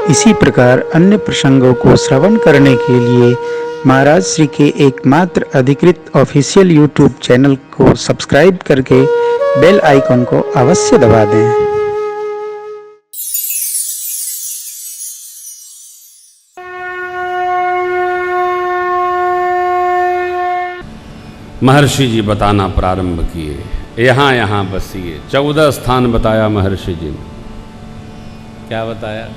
इसी प्रकार अन्य प्रसंगों को श्रवण करने के लिए महाराज श्री के एकमात्र अधिकृत ऑफिशियल यूट्यूब चैनल को सब्सक्राइब करके बेल आइकन को अवश्य दबा दें। महर्षि जी बताना प्रारंभ किए, यहाँ यहाँ बसिए। 14 स्थान बताया महर्षि जी ने। क्या बताया?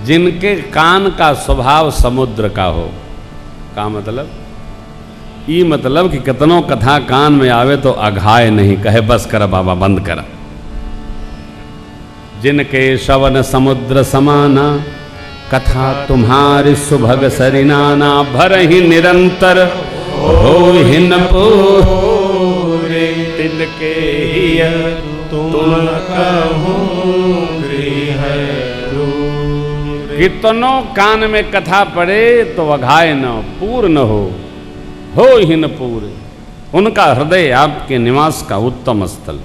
जिनके कान का स्वभाव समुद्र का हो। का मतलब? ई मतलब कि कितनों कथा कान में आवे तो अघाय नहीं, कहे बस कर बाबा बंद कर। जिनके श्रवण समुद्र समाना, कथा तुम्हारी सुभग सरिनाना। भर ही निरंतर हो हिन पूरे, तिनके ही तुम कहूं गृह दूरे। कितनों कान में कथा पड़े तो अघाय न, पूर न हो हिन पूरे। उनका हृदय आपके निवास का उत्तम स्थल।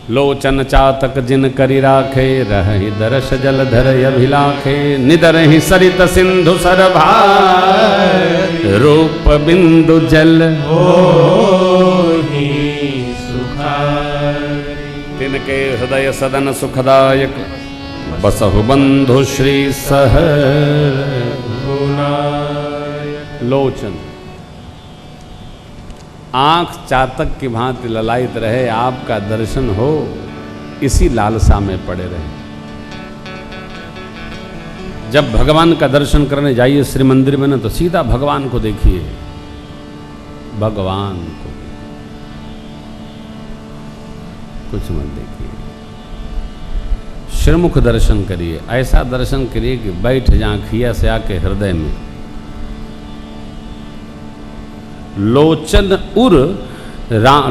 लोचन चातक जिन करि राखे, रहि दर्श जलधर अभिलाखे। निदर ही सरित सिंधु सरभार, रूप बिंदु जल होहि सुखारी। तिनके हृदय सदन सुखदायक, बसहु बंधु श्री सह गुणायक। लोचन, आंख चातक की भांति ललायित रहे, आपका दर्शन हो, इसी लालसा में पड़े रहे। जब भगवान का दर्शन करने जाइए श्री मंदिर में ना, तो सीधा भगवान को देखिए, भगवान को, कुछ मत देखिए। श्रीमुख दर्शन करिए, ऐसा दर्शन करिए कि बैठ जाए खिया से आके हृदय में। लोचन उर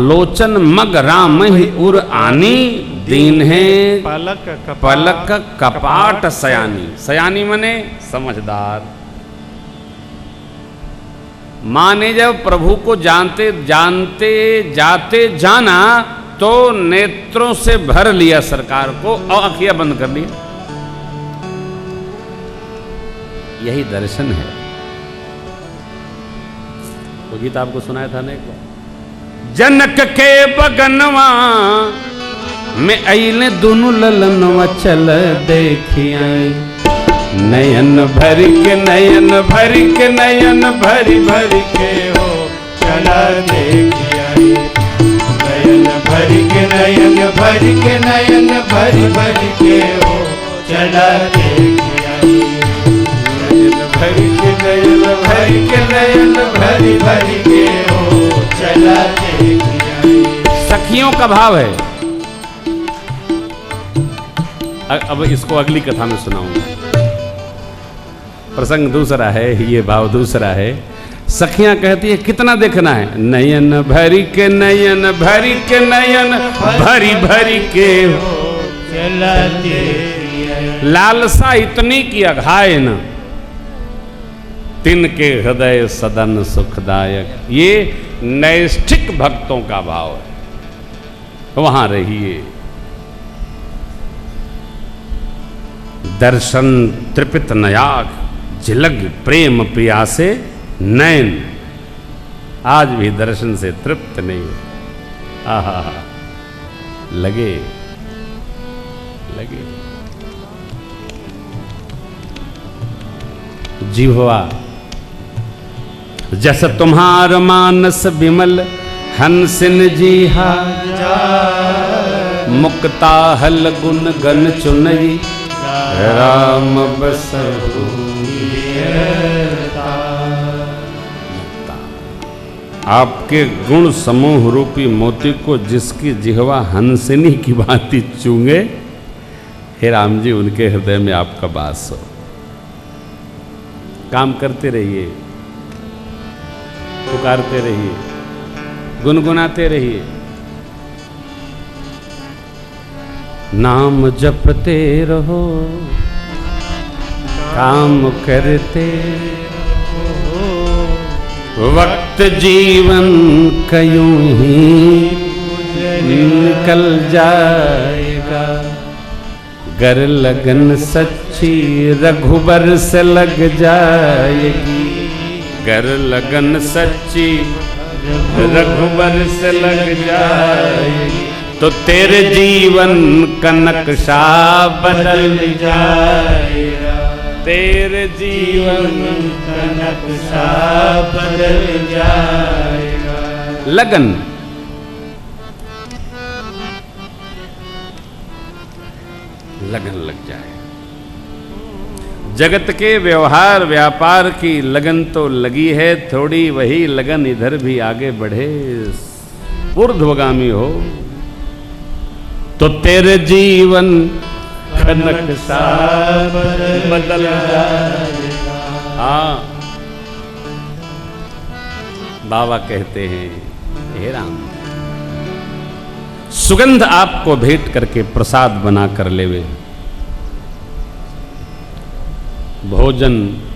लोचन मग राम ही उर आनी, दीन है पलक कपाट सयानी। सयानी मने समझदार। माने जब प्रभु को जानते जानते जाते जाना तो नेत्रों से भर लिया सरकार को और आंखें बंद कर ली। यही दर्शन है। वो गीत आपको सुनाया था ना एक बार। जनक के बगनवा में अइले दुनु ललनवा, चल देखिया। नयन भर के नयन भर के नयन भरी भरी के हो, चला देखिया। नयन भर के नयन भर के नयन भरी भरी के हो, चला देखिया। नयन भर के नयन भर के नयन भरी भरी के हो, चला देखिया। सखियों का भाव है। अब इसको अगली कथा में सुनाऊंगा। प्रसंग दूसरा है, ये भाव दूसरा है। सखियां कहती है कितना देखना है? नयन भरी के नयन भरी के नयन भरी भरी के हो, चला देखिया। लालसा इतनी की अघाय न, तिनके हृदय सदन सुखदायक। ये नैष्ठिक भक्तों का भाव है। वहां रहिए। दर्शन तृपित नयाग, झिलग प्रेम प्यासे नैन। आज भी दर्शन से तृप्त नहीं हो। आहा, लगे लगे जिह्वा। जस तुम्हार मानस विमल, हंसिन जीहा। मुक्ता हल गुण गन चुनई, राम बसहु। आपके गुण समूह रूपी मोती को जिसकी जिह्वा हंसिनी की भांति चूंगे, हे राम जी, उनके हृदय में आपका वास हो। काम करते रहिए, पुकारते रहिए, गुनगुनाते रहिए। नाम जपते रहो, काम करते रहो। वक्त जीवन कयूं ही निकल जाएगा। गर लगन सच्ची रघुबर से लग जाएगी, गर लगन सच्ची रघुबर से लग जाएगी, तो तेरे जीवन का नक्शा बदल जाएगा, तेरे जीवन का नक्शा बदल जाएगा। लगन, लगन लग जाए। जगत के व्यवहार व्यापार की लगन तो लगी है थोड़ी, वही लगन इधर भी आगे बढ़े, ऊर्ध्वगामी हो, तो तेरे जीवन का नक्शा बदल जाएगा। हाँ, बाबा कहते हैं, हे राम, सुगंध आपको भेंट करके प्रसाद बना कर लेवे, भोजन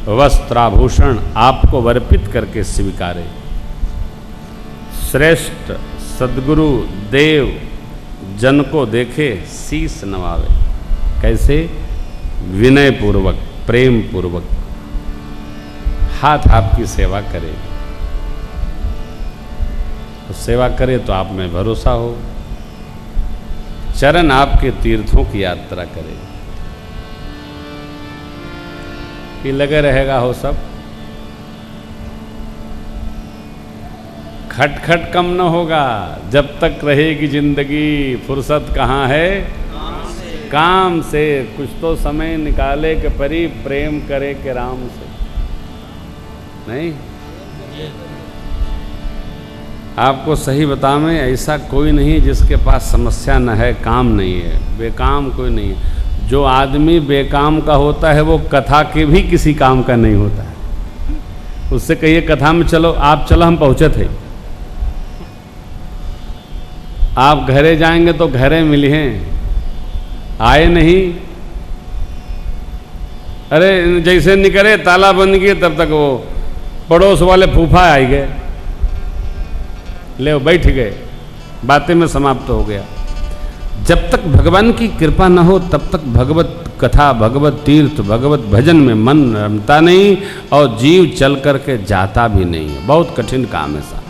वस्त्राभूषण आपको अर्पित करके स्वीकारे, श्रेष्ठ सद्गुरु देव जन को देखे शीस नवावे। कैसे? विनय पूर्वक, प्रेम पूर्वक हाथ आपकी सेवा करे, तो सेवा करे तो आप में भरोसा हो, चरण आपके तीर्थों की यात्रा करे, कि लगे रहेगा हो सब, खटखट कम न होगा, जब तक रहेगी जिंदगी फुर्सत कहाँ है काम से, कुछ तो समय निकाले के परी प्रेम करे के राम से। नहीं, आपको सही बतावें, ऐसा कोई नहीं जिसके पास समस्या न है, काम नहीं है, बेकाम कोई नहीं है। जो आदमी बेकाम का होता है वो कथा के भी किसी काम का नहीं होता है। उससे कहिए कथा में चलो, आप चलो, हम पहुंचे थे, आप घरे जाएंगे तो घरे मिले हैं, आए नहीं, अरे जैसे निकले ताला बंद किए तब तक वो पड़ोस वाले फूफा आई गए, ले वो बैठ गए, बातें में समाप्त हो गया। जब तक भगवान की कृपा न हो तब तक भगवत कथा, भगवत तीर्थ, भगवत भजन में मन रमता नहीं और जीव चल करके जाता भी नहीं है। बहुत कठिन काम है साहब,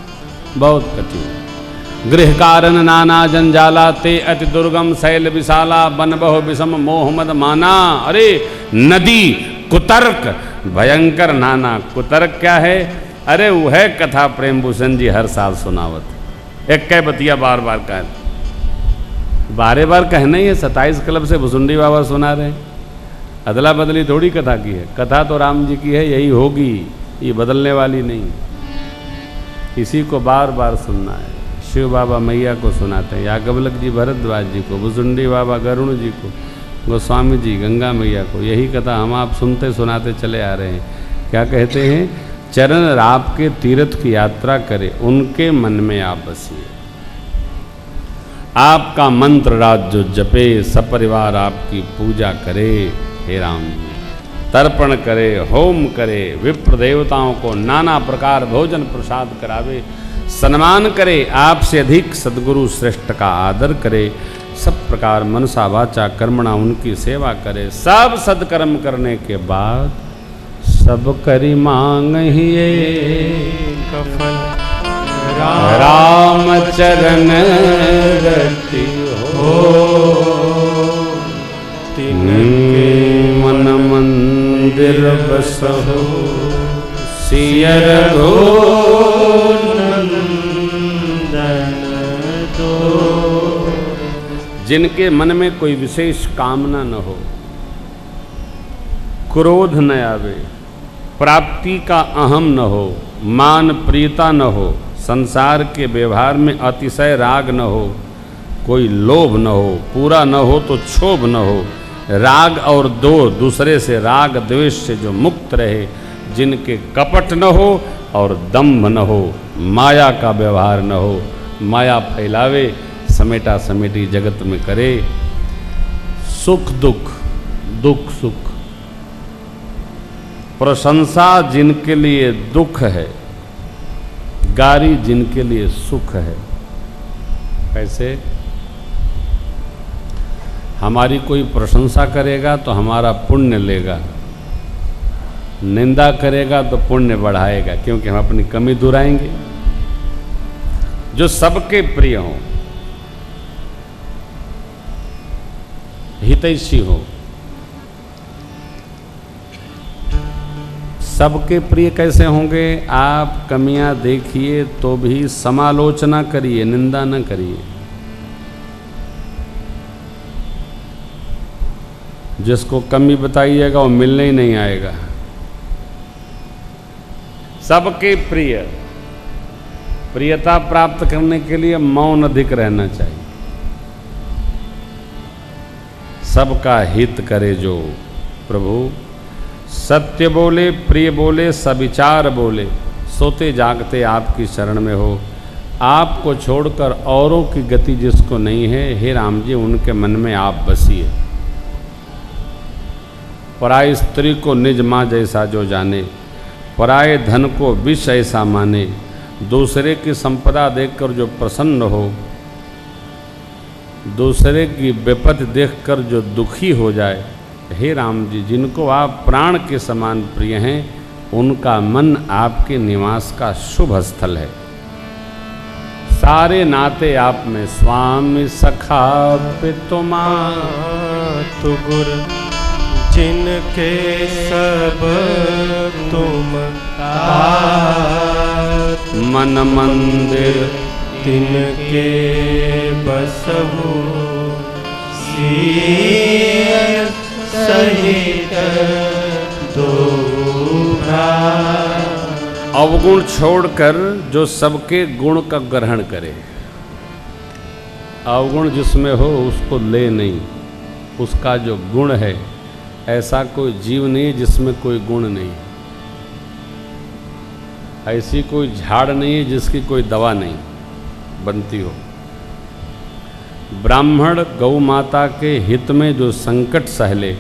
बहुत कठिन। गृह कारण नाना जंजाला ते अति दुर्गम शैल विशाला, बन बहु विषम मोहमद माना। अरे नदी कुतर्क भयंकर नाना, कुतर्क क्या है? अरे वो है कथा प्रेम भूषण जी हर साल सुनावत, एक कह बतिया बार बार कह, बारे बार कहना ही है। 27 क्लब से भुसुंडी बाबा सुना रहे हैं, अदला बदली थोड़ी कथा की है, कथा तो राम जी की है, यही होगी, ये बदलने वाली नहीं, इसी को बार बार सुनना है। शिव बाबा मैया को सुनाते हैं, याज्ञवल्क्य जी भरद्वाज जी को, भुसुंडी बाबा गरुण जी को, गोस्वामी जी गंगा मैया को, यही कथा हम आप सुनते सुनाते चले आ रहे हैं। क्या कहते हैं? चरण आपके तीर्थ की यात्रा करे, उनके मन में आप बसिए, आपका मंत्र रात जो जपे, सपरिवार आपकी पूजा करे, हे राम जी, तर्पण करे, होम करे, विप्र देवताओं को नाना प्रकार भोजन प्रसाद करावे, सम्मान करे, आपसे अधिक सद्गुरु श्रेष्ठ का आदर करे, सब प्रकार मनसा वाचा कर्मणा उनकी सेवा करे। सब सत्कर्म करने के बाद सब करी मांग ही कफल, राम चरण रति हो, तिनके मन मंदिर बसहो, सिय रघुनंदन दो। जिनके मन में कोई विशेष कामना न हो, क्रोध न आवे, प्राप्ति का अहम न हो, मान प्रियता न हो, संसार के व्यवहार में अतिशय राग न हो, कोई लोभ न हो, पूरा न हो तो क्षोभ न हो, राग और दो दूसरे से राग द्वेष से जो मुक्त रहे, जिनके कपट न हो और दंभ न हो, माया का व्यवहार न हो, माया फैलावे, समेटा समेटी जगत में करे, सुख दुख, दुख सुख, प्रशंसा जिनके लिए दुख है, गारी जिनके लिए सुख है। कैसे? हमारी कोई प्रशंसा करेगा तो हमारा पुण्य लेगा, निंदा करेगा तो पुण्य बढ़ाएगा, क्योंकि हम अपनी कमी दुहराएंगे। जो सबके प्रिय हो, हितैषी हो, सबके प्रिय कैसे होंगे? आप कमियां देखिए तो भी समालोचना करिए, निंदा न करिए। जिसको कमी बताइएगा वो मिलने ही नहीं आएगा। सबके प्रिय, प्रियता प्राप्त करने के लिए मौन अधिक रहना चाहिए। सबका हित करे जो प्रभु, सत्य बोले, प्रिय बोले, सविचार बोले, सोते जागते आपकी शरण में हो। आपको छोड़कर औरों की गति जिसको नहीं है, हे राम जी उनके मन में आप बसिए। पराई स्त्री को निज माँ जैसा जो जाने, पराये धन को विष ऐसा माने, दूसरे की संपदा देखकर जो प्रसन्न हो, दूसरे की विपत्ति देखकर जो दुखी हो जाए, हे राम जी जिनको आप प्राण के समान प्रिय हैं, उनका मन आपके निवास का शुभ स्थल है। सारे नाते आप में स्वामी सखा पितु तु गुर, जिनके सब तुम मन मंदिर, तिनके बसहु सिय सहित दो भ्राता। अवगुण छोड़कर जो सबके गुण का ग्रहण करे। अवगुण जिसमें हो उसको ले नहीं, उसका जो गुण है, ऐसा कोई जीव नहीं जिसमें कोई गुण नहीं, ऐसी कोई झाड़ नहीं है जिसकी कोई दवा नहीं बनती हो। ब्राह्मण गौ माता के हित में जो संकट सहले,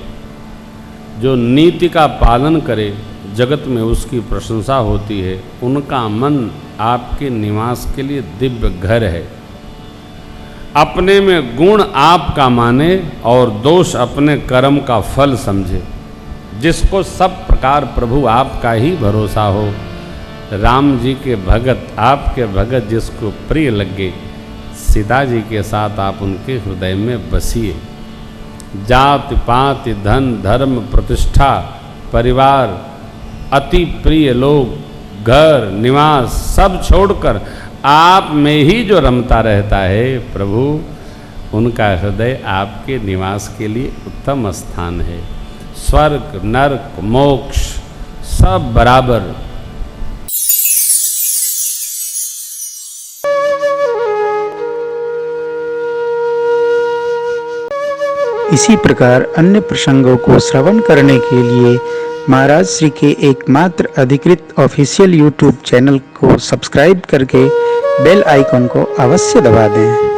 जो नीति का पालन करे, जगत में उसकी प्रशंसा होती है। उनका मन आपके निवास के लिए दिव्य घर है। अपने में गुण आपका माने और दोष अपने कर्म का फल समझे। जिसको सब प्रकार प्रभु आपका ही भरोसा हो, राम जी के भगत, आपके भगत जिसको प्रिय लगे, सीता जी के साथ आप उनके हृदय में बसिए। जाति पाति धन धर्म प्रतिष्ठा परिवार अति प्रिय लोग, घर निवास सब छोड़कर आप में ही जो रमता रहता है प्रभु, उनका हृदय आपके निवास के लिए उत्तम स्थान है। स्वर्ग नरक मोक्ष सब बराबर। इसी प्रकार अन्य प्रसंगों को श्रवण करने के लिए महाराज श्री के एकमात्र अधिकृत ऑफिशियल यूट्यूब चैनल को सब्सक्राइब करके बेल आइकन को अवश्य दबा दें।